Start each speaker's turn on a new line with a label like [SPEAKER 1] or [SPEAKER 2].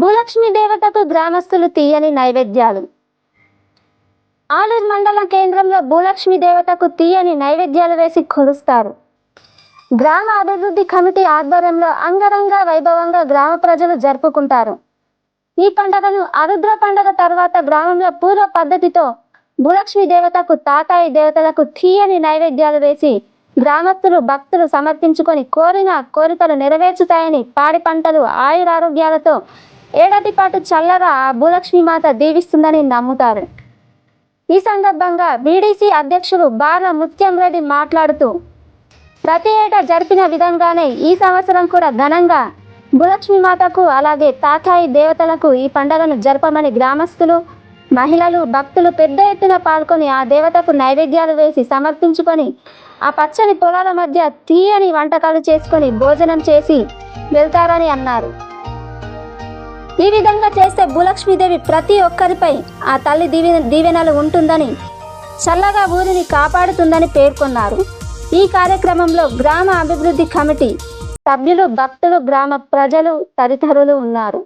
[SPEAKER 1] భూలక్ష్మి దేవతకు గ్రామస్తులు తీయని నైవేద్యాలు. ఆలూరు మండల కేంద్రంలో భూలక్ష్మి దేవతకు తీయని నైవేద్యాలు వేసి కొలుస్తారు. గ్రామ అభివృద్ధి కమిటీ ఆధ్వర్యంలో అంగరంగ వైభవంగా గ్రామ ప్రజలు జరుపుకుంటారు. ఈ పండుగను ఆరుద్ర పండుగ తర్వాత గ్రామంలో పూర్వ పద్ధతితో భూలక్ష్మి దేవతకు, తాతాయి దేవతలకు తీయని నైవేద్యాలు వేసి గ్రామస్తులు, భక్తులు సమర్పించుకొని కోరిన కోరికలు నెరవేర్చుతాయని, పాడి పంటలు ఆయురారోగ్యాలతో ఏడాది పాటు చల్లగా ఆ భూలక్ష్మి మాత దీవిస్తుందని నమ్ముతారు. ఈ సందర్భంగా బీడీసీ అధ్యక్షులు బార్ల ముత్యం రెడ్డి మాట్లాడుతూ, ప్రతి ఏటా జరిపిన విధంగానే ఈ సంవత్సరం కూడా ఘనంగా భూలక్ష్మి మాతకు అలాగే తాతాయి దేవతలకు ఈ పండుగను జరపమని గ్రామస్తులు, మహిళలు, భక్తులు పెద్ద ఎత్తున పాల్గొని ఆ దేవతకు నైవేద్యాలు వేసి సమర్పించుకొని ఆ పచ్చని పొలాల మధ్య తీయని వంటకాలు చేసుకొని భోజనం చేసి వెళ్తారని అన్నారు. ఈ విధంగా చేస్తే భూలక్ష్మీదేవి ప్రతి ఒక్కరిపై ఆ తల్లి దీవెనలు ఉంటుందని, చల్లగా ఊరిని కాపాడుతుందని పేర్కొన్నారు. ఈ కార్యక్రమంలో గ్రామ అభివృద్ధి కమిటీ సభ్యులు, భక్తులు, గ్రామ ప్రజలు తదితరులు ఉన్నారు.